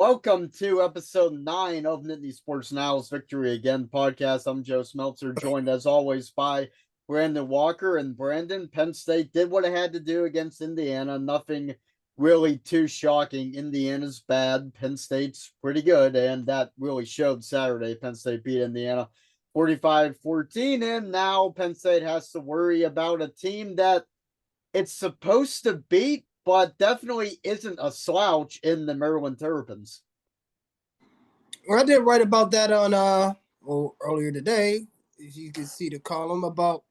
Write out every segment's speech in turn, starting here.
Welcome to episode 9 of Nittany Sports Now's Victory Again podcast. I'm Joe Smeltzer, joined as always by Brandon Walker. And Brandon, Penn State did what it had to do against Indiana. Nothing really too shocking. Indiana's bad. Penn State's pretty good. And that really showed Saturday. Penn State beat Indiana 45-14. And now Penn State has to worry about a team that it's supposed to beat, but definitely isn't a slouch in the Maryland Terrapins. Well, I did write about that on earlier today. As you can see the column about,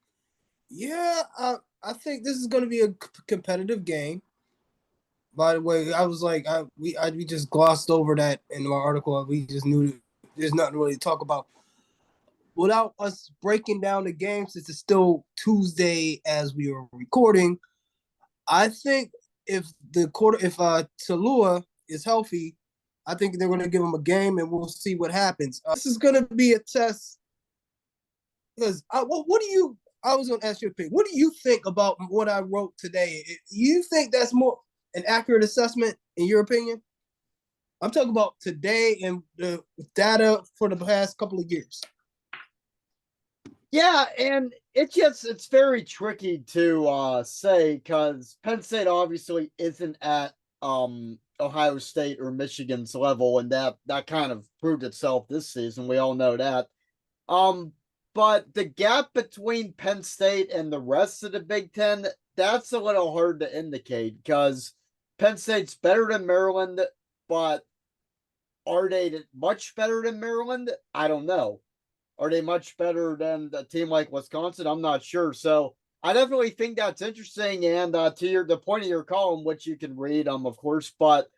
I think this is going to be a competitive game. By the way, I was like, we just glossed over that in my article. We just knew there's nothing really to talk about. Without us breaking down the game, since it's still Tuesday as we are recording, I think if Talua is healthy, I think they're going to give him a game, and we'll see what happens. This is going to be a test because what do you? I was going to ask your opinion. What do you think about what I wrote today? You think that's more an accurate assessment in your opinion? I'm talking about today and the data for the past couple of years. Yeah, and it's very tricky to say because Penn State obviously isn't at Ohio State or Michigan's level, and that kind of proved itself this season. We all know that. But the gap between Penn State and the rest of the Big Ten, that's a little hard to indicate because Penn State's better than Maryland, but are they much better than Maryland? I don't know. Are they much better than a team like Wisconsin? I'm not sure. So I definitely think that's interesting. And to the point of your column, which you can read, of course, but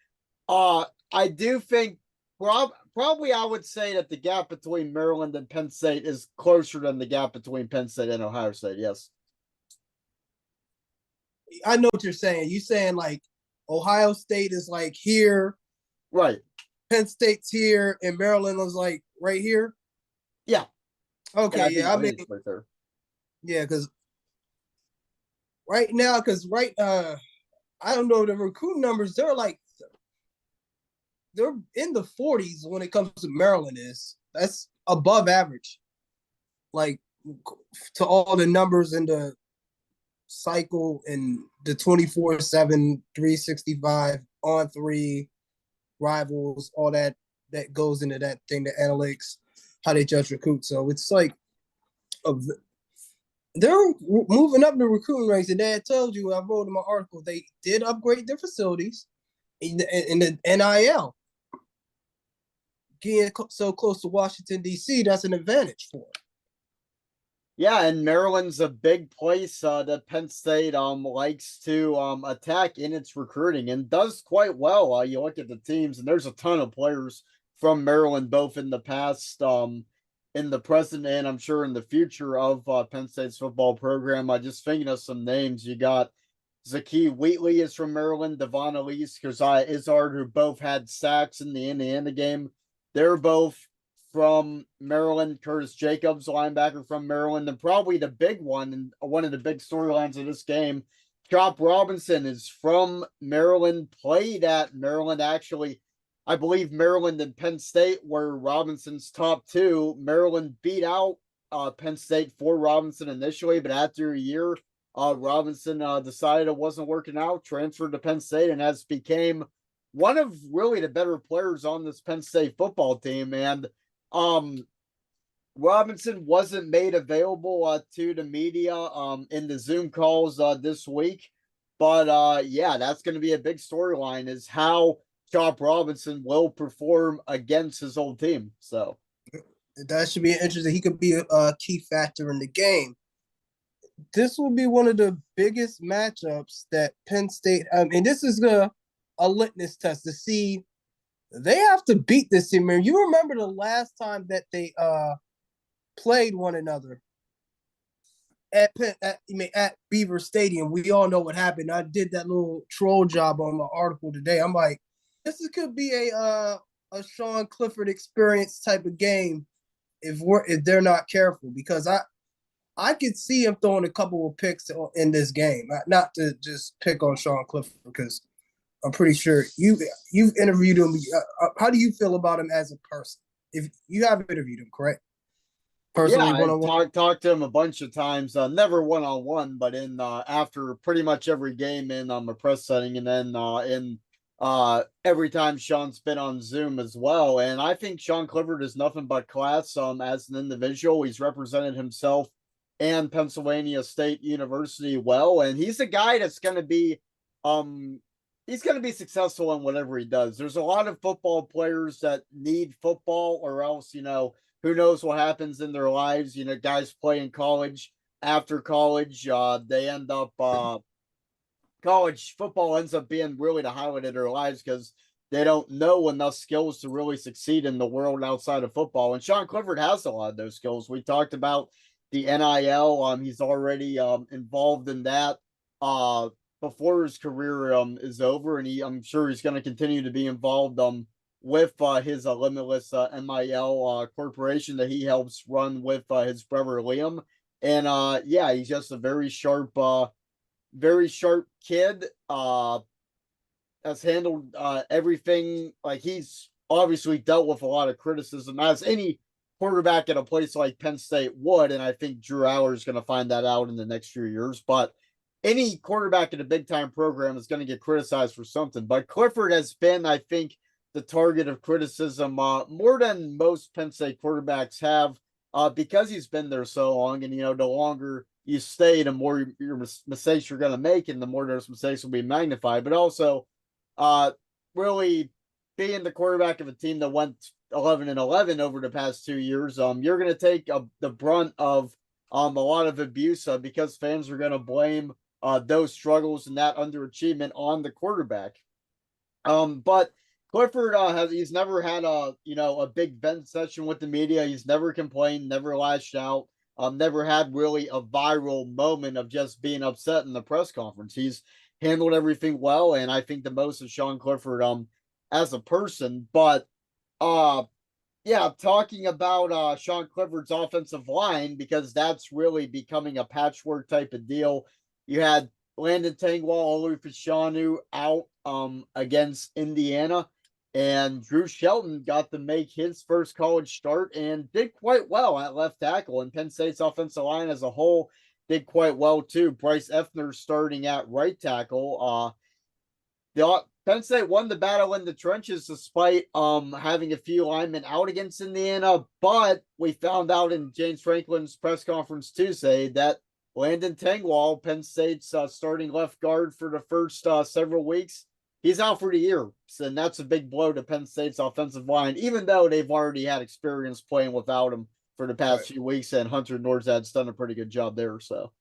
I do think probably I would say that the gap between Maryland and Penn State is closer than the gap between Penn State and Ohio State. Yes. I know what you're saying. You're saying like Ohio State is like here, right? Penn State's here, and Maryland was like right here. Yeah. Okay. Yeah. I mean, right there. Yeah, because right now, I don't know the recruiting numbers. They're in the 40s when it comes to Maryland. That's above average. Like to all the numbers in the cycle and the 24/7, 365 on three rivals, all that goes into that thing, the analytics, how they judge recruits. So it's like they're moving up the recruiting ranks. And Dad told you, I wrote in my article, they did upgrade their facilities in the NIL. Getting so close to Washington, D.C., that's an advantage for them. Yeah, and Maryland's a big place that Penn State likes to attack in its recruiting and does quite well. You look at the teams, and there's a ton of players from Maryland, both in the past, in the present, and I'm sure in the future of Penn State's football program. I just thinking of some names. You got Zaki Wheatley is from Maryland, Devon Elise, Keziah Izzard, who both had sacks in the Indiana game. They're both from Maryland. Curtis Jacobs, linebacker from Maryland, and probably the big one and one of the big storylines of this game, Chop Robinson is from Maryland, played at Maryland. Actually, I believe Maryland and Penn State were Robinson's top two. Maryland beat out Penn State for Robinson initially, but after a year, Robinson decided it wasn't working out, transferred to Penn State, and has became one of really the better players on this Penn State football team. And Robinson wasn't made available to the media in the Zoom calls this week. But yeah, that's going to be a big storyline is how Chop Robinson will perform against his old team. So that should be interesting. He could be a key factor in the game. This will be one of the biggest matchups that Penn State, and this is a litmus test to see they have to beat this team. You remember the last time that they played one another at Beaver Stadium? We all know what happened. I did that little troll job on my article today. I'm like, this could be a Sean Clifford experience type of game if they're not careful, because I could see him throwing a couple of picks in this game. Not to just pick on Sean Clifford, because I'm pretty sure you've interviewed him. How do you feel about him as a person? If you have interviewed him, correct? Yeah, Personally, one I on one. talked to him a bunch of times, never one on one, but in after pretty much every game in a press setting, and then in every time Sean's been on Zoom as well. And I think Sean Clifford is nothing but class as an individual. He's represented himself and Pennsylvania State University well, and he's a guy that's going to be um he's going to be successful in whatever he does. There's a lot of football players that need football, or else who knows what happens in their lives. Guys play in college. After college, they end up college football ends up being really the highlight of their lives because they don't know enough skills to really succeed in the world outside of football. And Sean Clifford has a lot of those skills. We talked about the NIL. He's already involved in that before his career is over, and I'm sure he's going to continue to be involved with his Limitless NIL corporation that he helps run with his brother Liam. And yeah, he's just a very sharp kid. Has handled everything. Like, he's obviously dealt with a lot of criticism, as any quarterback at a place like Penn State would, and I think Drew Aller is going to find that out in the next few years. But any quarterback in a big time program is going to get criticized for something. But Clifford has been, I think, the target of criticism more than most Penn State quarterbacks have, because he's been there so long. And the longer you stay, the more your mistakes you're going to make, and the more those mistakes will be magnified. But also, really being the quarterback of a team that went 11-11 over the past 2 years, you're going to take the brunt of a lot of abuse because fans are going to blame those struggles and that underachievement on the quarterback. But Clifford he's never had a big vent session with the media. He's never complained, never lashed out. Never had really a viral moment of just being upset in the press conference. He's handled everything well, and I think the most of Sean Clifford as a person. But yeah, talking about Sean Clifford's offensive line, because that's really becoming a patchwork type of deal. You had Landon Tangwall, Olufashanu out against Indiana, and Drew Shelton got to make his first college start and did quite well at left tackle. And Penn State's offensive line as a whole did quite well too. Bryce Effner starting at right tackle. The Penn State won the battle in the trenches despite having a few linemen out against Indiana, but we found out in James Franklin's press conference Tuesday that Landon Tangwall, Penn State's starting left guard for the first several weeks, he's out for the year. And that's a big blow to Penn State's offensive line, even though they've already had experience playing without him for the past few weeks, and Hunter Norzad's done a pretty good job there. So,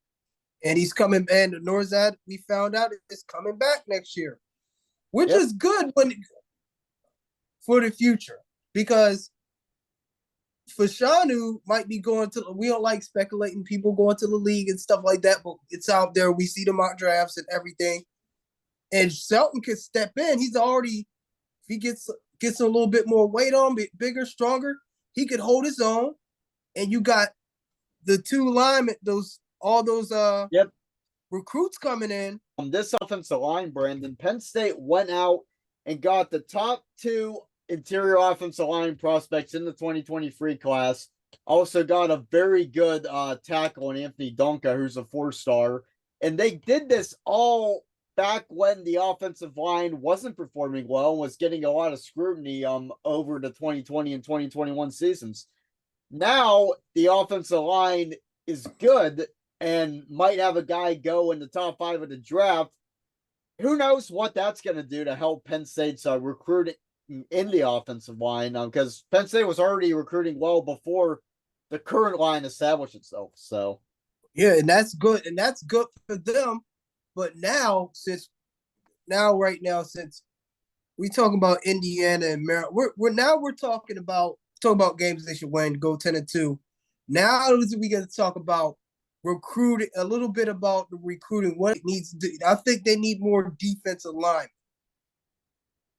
And he's coming, and Norzad, we found out, is coming back next year, which is good for the future, because Fashanu might be going to. We don't like speculating people going to the league and stuff like that, but it's out there. We see the mock drafts and everything. And Shelton could step in. He's already, if he gets a little bit more weight on, bigger, stronger, he could hold his own. And you got the two linemen, all those recruits coming in. This offensive line, Brandon, Penn State went out and got the top two interior offensive line prospects in the 2023 class. Also got a very good tackle in Anthony Donka, who's a 4-star. And they did this all back when the offensive line wasn't performing well and was getting a lot of scrutiny over the 2020 and 2021 seasons. Now the offensive line is good and might have a guy go in the top 5 of the draft. Who knows what that's going to do to help Penn State's recruiting in the offensive line, because Penn State was already recruiting well before the current line established itself. So, yeah, and that's good, for them. But since we talking about Indiana and Maryland, we're talking about games they should win, go 10-2. Now we got to talk about recruiting, a little bit about the recruiting. What it needs to do. I think they need more defensive line,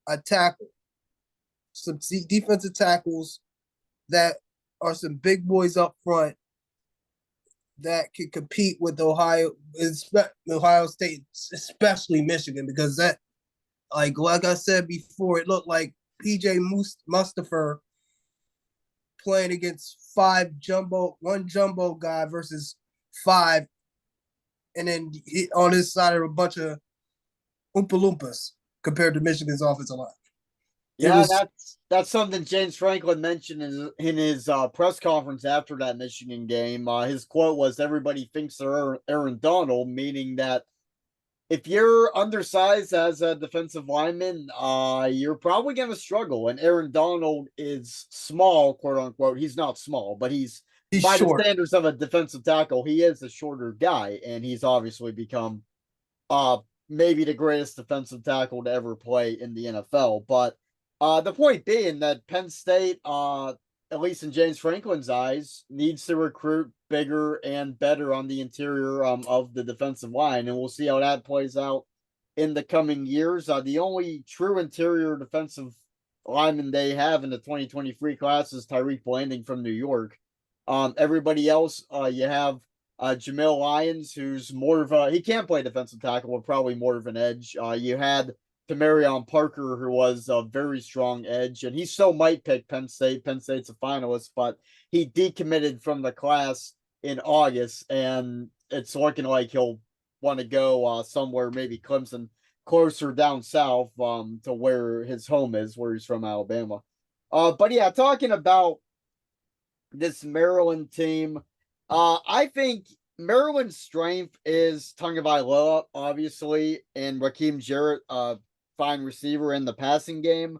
a tackle, some defensive tackles that are some big boys up front that can compete with Ohio State, especially Michigan, because like I said before, it looked like PJ Mustafa playing against one jumbo guy versus five, and then on his side are a bunch of Oompa Loompas compared to Michigan's offensive line. It Yeah, was that's something James Franklin mentioned in his press conference after that Michigan game. His quote was, "Everybody thinks they're Aaron Donald," meaning that if you're undersized as a defensive lineman, you're probably going to struggle. And Aaron Donald is small, quote unquote. He's not small, but he's by the short. standards of a defensive tackle, he is a shorter guy, and he's obviously become uh maybe the greatest defensive tackle to ever play in the NFL. But the point being that Penn State, at least in James Franklin's eyes, needs to recruit bigger and better on the interior of the defensive line, and we'll see how that plays out in the coming years. The only true interior defensive lineman they have in the 2023 class is Tyreek Blanding from New York. Everybody else, you have Jamil Lyons, who's more of a he can't play defensive tackle, but probably more of an edge. You had Tamarion Parker, who was a very strong edge, and he still might pick Penn State. Penn State's a finalist, but he decommitted from the class in August, and it's looking like he'll want to go somewhere, maybe Clemson, closer down south to where his home is, where he's from, Alabama. But yeah, talking about this Maryland team, I think Maryland's strength is Tagovailoa, obviously, and Raheem Jarrett, fine receiver in the passing game.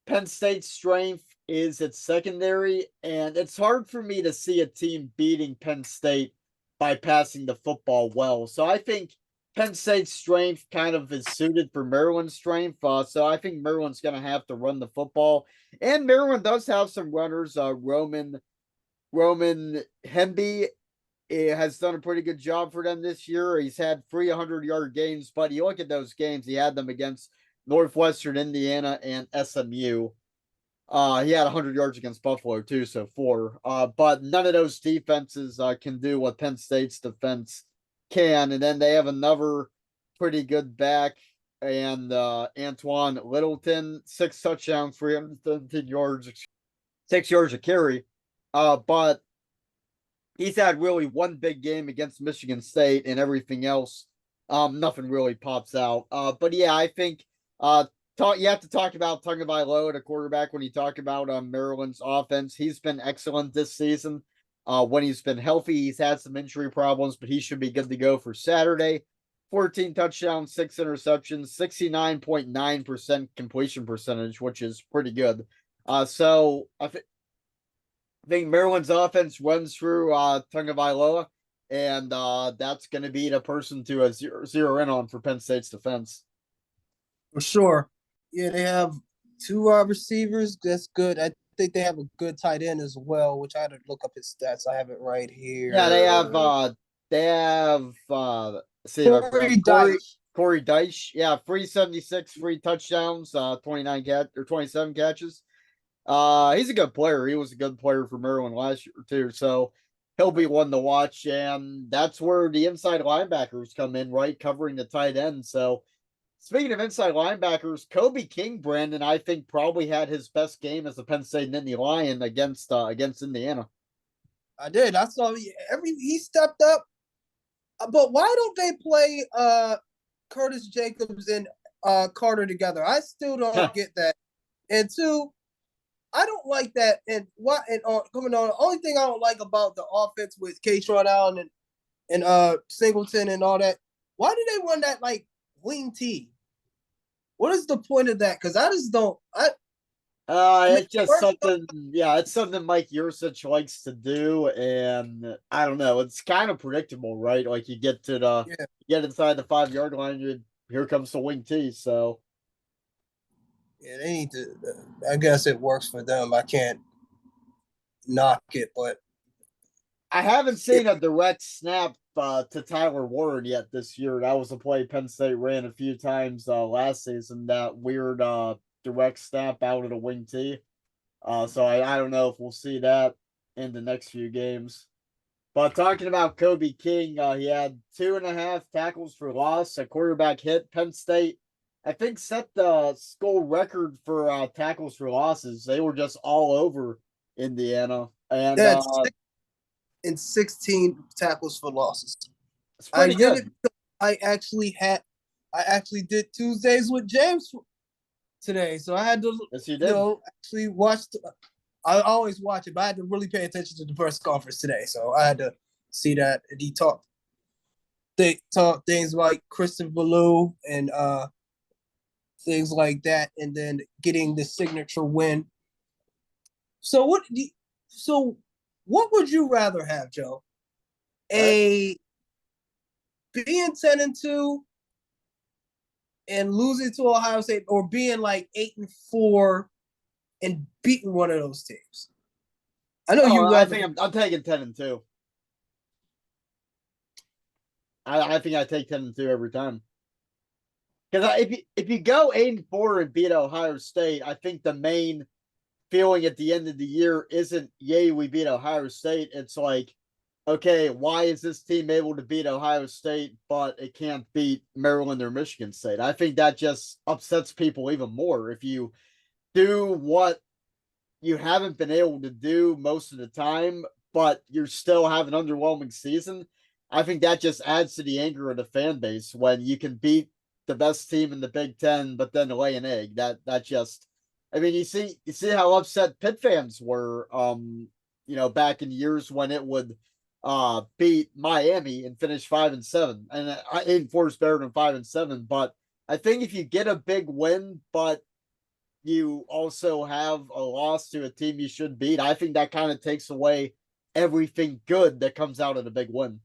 Penn State's strength is its secondary, and it's hard for me to see a team beating Penn State by passing the football well. So I think Penn State's strength kind of is suited for Maryland's strength. So I think Maryland's going to have to run the football, and Maryland does have some runners. Roman Hemby has done a pretty good job for them this year. He's had 300-yard games, but you look at those games, he had them against Northwestern Indiana and SMU. He had 100 yards against Buffalo too, so 4. But none of those defenses can do what Penn State's defense can. And then they have another pretty good back, and Antoine Littleton, 6 touchdowns, 313 yards, 6 yards a carry. But he's had really one big game against Michigan State, and everything else, nothing really pops out. But yeah, I think you have to talk about Tagovailoa, the quarterback, when you talk about Maryland's offense. He's been excellent this season. When he's been healthy, he's had some injury problems, but he should be good to go for Saturday. 14 touchdowns, 6 interceptions, 69.9% completion percentage, which is pretty good. So I think Maryland's offense runs through Tagovailoa, and that's going to be the person to zero in on for Penn State's defense. For sure. Yeah, they have 2 receivers. That's good. I think they have a good tight end as well, which I had to look up his stats. I have it right here. Yeah, they have let's see if I Corey pronounce Dyche. Corey Dyche. Yeah, 376, 3 touchdowns, 27 catches. He's a good player. He was a good player for Maryland last year too, so he'll be one to watch. And that's where the inside linebackers come in, right, covering the tight end. So speaking of inside linebackers, Kobe King, Brandon, I think probably had his best game as a Penn State Nittany Lion against Indiana. I did. I saw he stepped up. But why don't they play Curtis Jacobs and Carter together? I still don't get that. And 2, I don't like that. And what and coming on, the only thing I don't like about the offense with Keyshawn Allen and Singleton and all that, why do they run that like wing T? What is the point of that? Because I just don't. I mean, It's just something, yeah, it's something Mike Yursich likes to do, and I don't know, it's kind of predictable, right? Like you get to yeah, get inside the 5-yard line, here comes the wing T. So yeah, they need to. I guess it works for them. I can't knock it, but I haven't seen a direct snap to Tyler Warren yet this year. That was a play Penn State ran a few times last season. That weird direct snap out of the wing T. So I don't know if we'll see that in the next few games. But talking about Kobe King, he had 2.5 tackles for loss, a quarterback hit. Penn State I think set the school record for tackles for losses. They were just all over Indiana, and They had 16 tackles for losses. it's I pretty did it good. because I actually did Tuesdays with James today, so I had to Yes, you did. actually watch. I always watch it, but I had to really pay attention to the press conference today, so I had to see that. And they talked things like Kristen Ballou and things like that, and then getting the signature win. So so what would you rather have, Joe? Right? A being 10-2 and losing to Ohio State, or being like 8-4 and beating one of those teams? I know Oh, you I rather. think I'm taking 10-2. I think I take 10-2 every time. Because if you go 8-4 and beat Ohio State, I think the main feeling at the end of the year isn't yay we beat Ohio State. It's like, okay, why is this team able to beat Ohio State but it can't beat Maryland or Michigan State? I think that just upsets people even more. If you do what you haven't been able to do most of the time, but you still have an underwhelming season, I think that just adds to the anger of the fan base when you can beat the best team in the Big Ten, but then lay an egg. That just, I mean, you see how upset Pitt fans were, back in years when it would beat Miami and finish 5-7, and 8-4 is better than 5-7. But I think if you get a big win, but you also have a loss to a team you should beat, I think that kind of takes away everything good that comes out of the big win.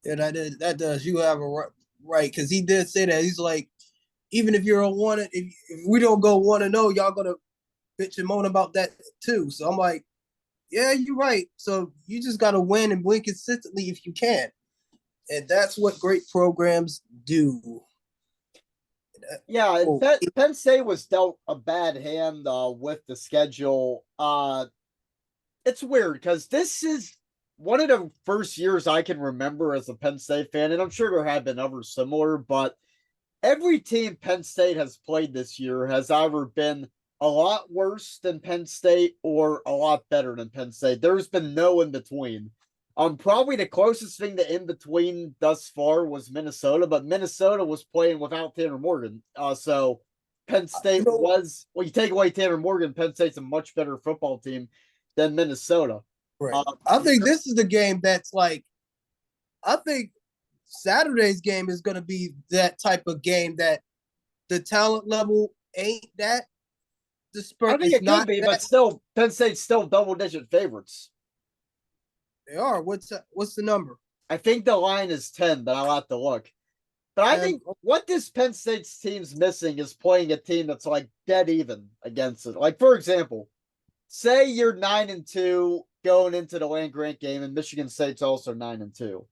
Yeah, that does. You have a right, because he did say that. He's like, even if you're a one, if we don't go 1-0, y'all gonna bitch and moan about that too. So I'm like, yeah, you're right. So you just gotta win and win consistently if you can, and that's what great programs do. Yeah, and Oh, Penn State was dealt a bad hand with the schedule. It's weird because this is one of the first years I can remember as a Penn State fan, and I'm sure there have been others similar, but every team Penn State has played this year has either been a lot worse than Penn State or a lot better than Penn State. There's been no in between. Probably the closest thing to in between thus far was Minnesota, but Minnesota was playing without Tanner Morgan. So Penn you State know, was, well, you take away Tanner Morgan, Penn State's a much better football team than Minnesota. right. Uh, I think this is the game that's like, I think Saturday's game is gonna be that type of game that the talent level ain't that I dispersed. think It's it could not be, but that still, Penn State's still double digit favorites. they are. What's the number? I think the line is 10, but I'll have to look. But I And think what this Penn State's team's missing is playing a team that's like dead even against it. Like, for example, say you're 9-2 going into the land grant game, and Michigan State's also 9-2.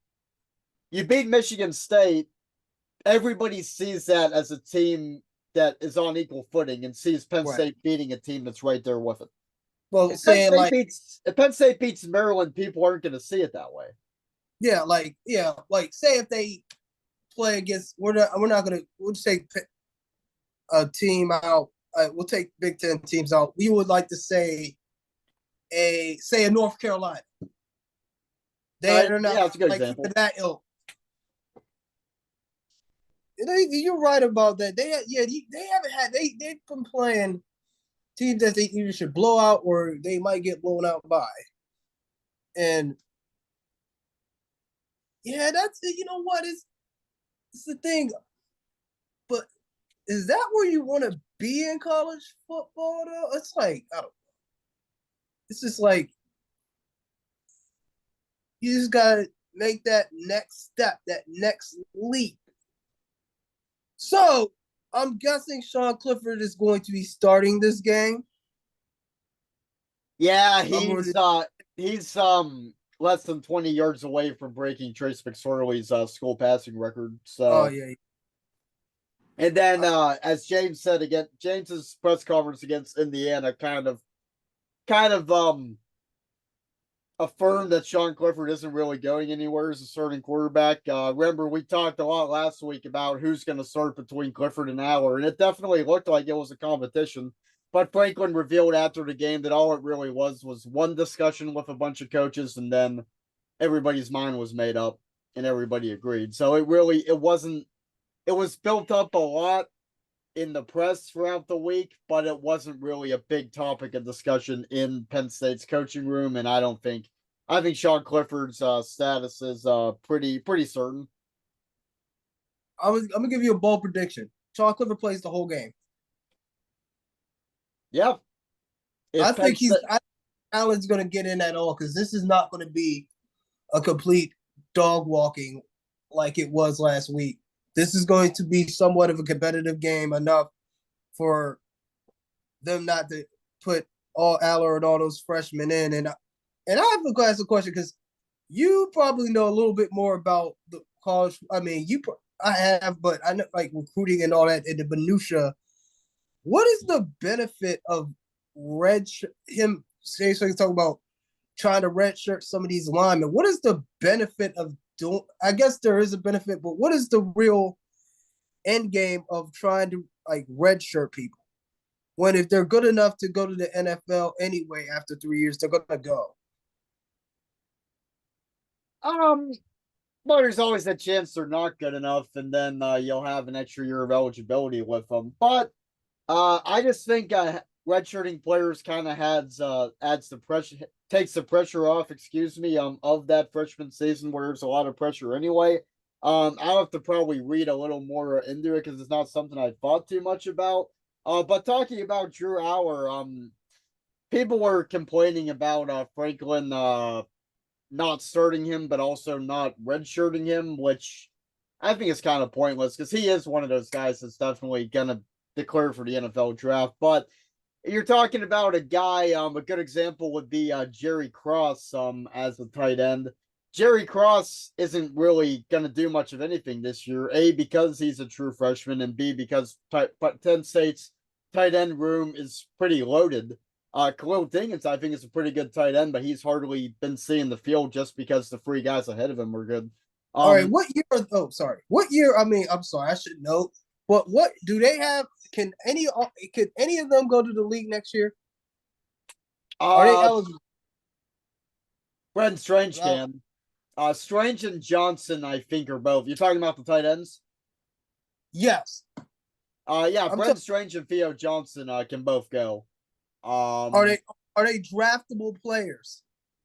You beat Michigan State, everybody sees that as a team that is on equal footing and sees Penn right. State beating a team that's right there with it. Well, If Penn saying State like, beats if Penn State beats Maryland, people aren't going to see it that way. like say if they play against, we're not gonna, we'll just take a team out. We'll take Big Ten teams out. We would like to say a North Carolina. All right, They're not yeah, that's a good like example. that ill. You're right about that. They haven't had they've been playing teams that they either should blow out or they might get blown out by. And yeah, that's, you know what, it's the thing. But is that where you want to be in college football though? It's like, I don't. It's just like you just gotta make that next step, that next leap. So I'm guessing Sean Clifford is going to be starting this game. Yeah, I'm already. he's less than 20 yards away from breaking Trace McSorley's school passing record. Oh So, yeah. and then as James said again, James's press conference against Indiana kind of affirm that Sean Clifford isn't really going anywhere as a starting quarterback. Remember, we talked a lot last week about who's going to start between Clifford and Aller, and it definitely looked like it was a competition. But Franklin revealed after the game that all it really was one discussion with a bunch of coaches, and then everybody's mind was made up and everybody agreed. So it wasn't, it was built up a lot in the press throughout the week, but it wasn't really a big topic of discussion in Penn State's coaching room. And I think Sean Clifford's status is pretty certain. I'm gonna give you a bold prediction. Sean Clifford plays the whole game. Yeah, I if Penn think State, Allen's gonna get in at all because this is not gonna be a complete dog walking like it was last week. This is going to be somewhat of a competitive game enough for them not to put all Aller and all those freshmen in. And I have to ask a question because you probably know a little bit more about the college. I mean, I have, but I know like recruiting and all that in the minutia. What is the benefit of him? Say, so you talk about trying to redshirt some of these linemen. What is the benefit of doing? I guess there is a benefit, but what is the real end game of trying to like redshirt people? When if they're good enough to go to the NFL anyway after 3 years, they're gonna go. um, well, there's always a chance they're not good enough, and then you'll have an extra year of eligibility with them. But I just think redshirting players kind of adds the pressure, takes the pressure off. Excuse me, of that freshman season where there's a lot of pressure anyway. I'll have to probably read a little more into it because it's not something I thought too much about. But talking about Drew Aller, people were complaining about Franklin not starting him, but also not redshirting him, which I think is kind of pointless because he is one of those guys that's definitely gonna declare for the NFL draft. But you're talking about a guy. A good example would be Jerry Cross. As the tight end, Jerry Cross isn't really gonna do much of anything this year. A, because he's a true freshman, and B, because Penn State's tight end room is pretty loaded. Khalil Dinkins, I think, is a pretty good tight end, but he's hardly been seeing the field just because the three guys ahead of him were good. All right, Um, what year? Oh, sorry. What year? I mean, I'm sorry, I should know. But what do they have? Can any of them go to the league next year? Are they uh, eligible? Brendan Strange Well, can. Strange and Johnson, I think, are both. You're talking about the tight ends? yes. Yeah, I'm Brendan talking. Strange and Theo Johnson can both go. Are Um, they are they draftable players?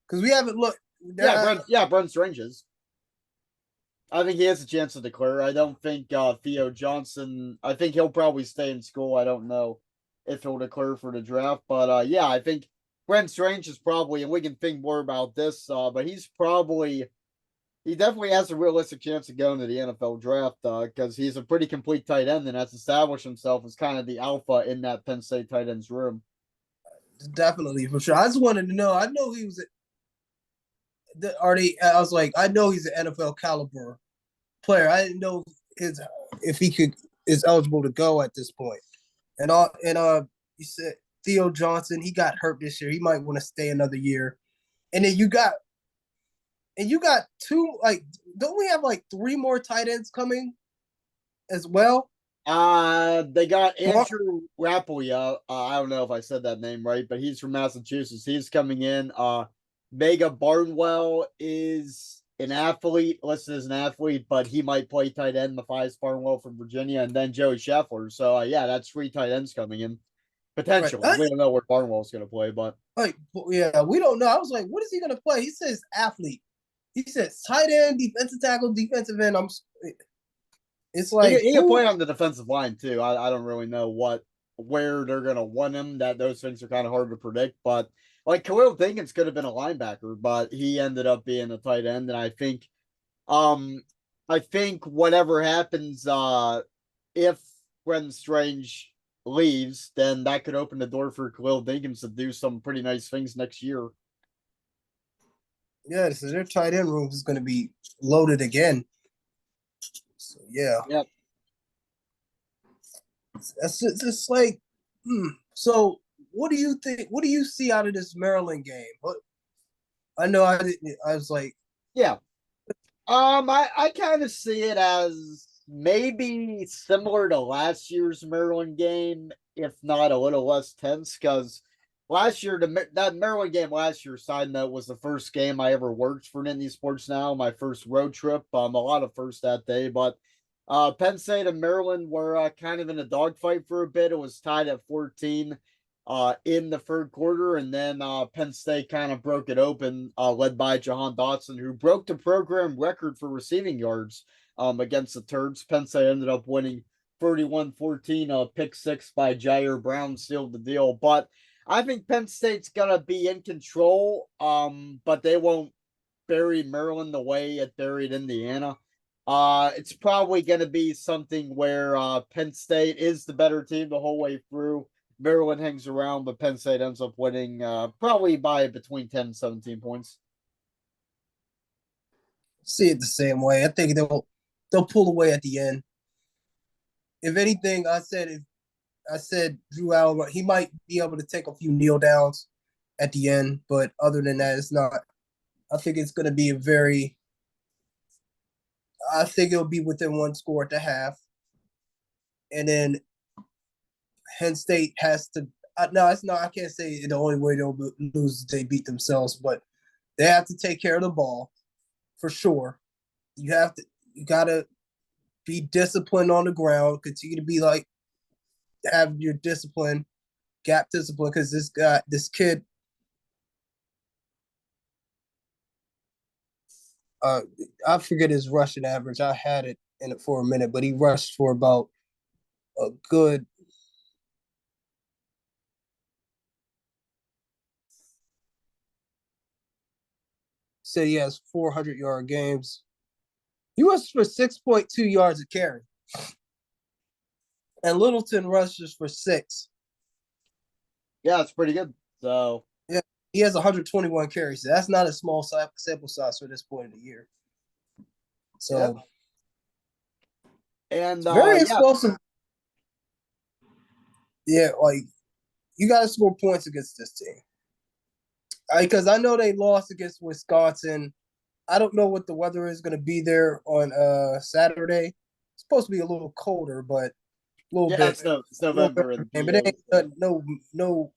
Because we haven't looked. They're Brendan Strange is. I think he has a chance to declare. I don't think Theo Johnson. I think he'll probably stay in school. I don't know if he'll declare for the draft, but yeah, I think Brendan Strange is probably, and we can think more about this. But he definitely has a realistic chance of going to the NFL draft because he's a pretty complete tight end and has established himself as kind of the alpha in that Penn State tight ends room. definitely for sure. I just wanted to know. I know he was. Are they? I was like, I know he's an NFL caliber player. I didn't know his if he could is eligible to go at this point. And you said Theo Johnson, he got hurt this year. He might want to stay another year. And then you got two like don't we have like three more tight ends coming as well? They got Andrew Raplia. I don't know if I said that name right, but he's from Massachusetts. He's coming in. Mega Barnwell is an athlete, listed as an athlete, but he might play tight end. Matthias Barnwell from Virginia, and then Joey Scheffler. So yeah, that's three tight ends coming in Right. potentially. We don't know where Barnwell's going to play, but Like yeah, we don't know. I was like, what is he gonna play? He says athlete. He says tight end, defensive tackle, defensive end. It's like he can who play on the defensive line too. I don't really know where they're gonna want him. That those things are kind of hard to predict. But like Khalil Dinkins could have been a linebacker, but he ended up being a tight end. And um I think whatever happens, if Brendan Strange leaves, then that could open the door for Khalil Dinkins to do some pretty nice things next year. yeah, so their tight end room is gonna be loaded again. So yeah. Yep. That's just like, So what do you think? What do you see out of this Maryland game? I know I didn't. I was like, Yeah. I kind of see it as maybe similar to last year's Maryland game, if not a little less tense, because last year, that Maryland game last year, side note, was the first game I ever worked for Nittany Sports Now, my first road trip. A lot of firsts that day, but Penn State and Maryland were kind of in a dogfight for a bit. It was tied at 14 in the third quarter, and then Penn State kind of broke it open, led by Jahan Dotson, who broke the program record for receiving yards against the Terps. Penn State ended up winning 31-14. Pick six by Jair Brown sealed the deal. But I think Penn State's gonna be in control, but they won't bury Maryland the way it buried Indiana. It's probably going to be something where Penn State is the better team the whole way through. Maryland hangs around, but Penn State ends up winning probably by between 10 and 17 points. see it the same way. I think they'll pull away at the end. If anything, I said Drew Allen, he might be able to take a few kneel downs at the end, but other than that, it's not. I think it's going to be a very. I think it'll be within one score at the half, and then Penn State has to. No, it's not. I can't say the only way they'll lose is they beat themselves, but they have to take care of the ball for sure. You have to. You got to be disciplined on the ground. Continue to be like have your discipline, gap discipline, because this kid, I forget his rushing average. I had it in it for a minute, but he rushed for about a good. Say he has 400-yard games. He rushed for 6.2 yards a carry, and Littleton rushes for 6. Yeah, it's pretty good. So Yeah, he has 121 carries. So that's not a small sample size for this point of the year. yeah, So and it's very yeah, explosive. Yeah, like you got to score points against this team. Because I know they lost against Wisconsin. I don't know what the weather is going to be there on Saturday. It's supposed to be a little colder, but a little yeah, bit, it's a little bit. November in But PA. it ain't no.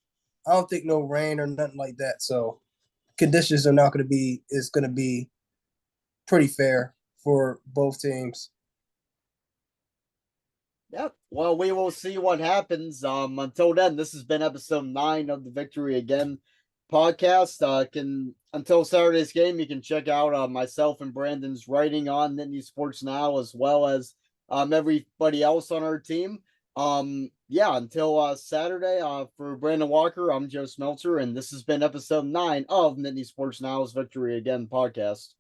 I don't think no rain or nothing like that. So conditions are not going to be. It's going to be pretty fair for both teams. Yeah. Well, we will see what happens. Until then, this has been episode 9 of the Victory Again podcast. Can until Saturday's game, you can check out myself and Brandon's writing on Nittany Sports Now, as well as everybody else on our team. Yeah, until Saturday, for Brandon Walker, I'm Joe Smeltzer, and this has been episode 9 of Nittany Sports Now's Victory Again podcast.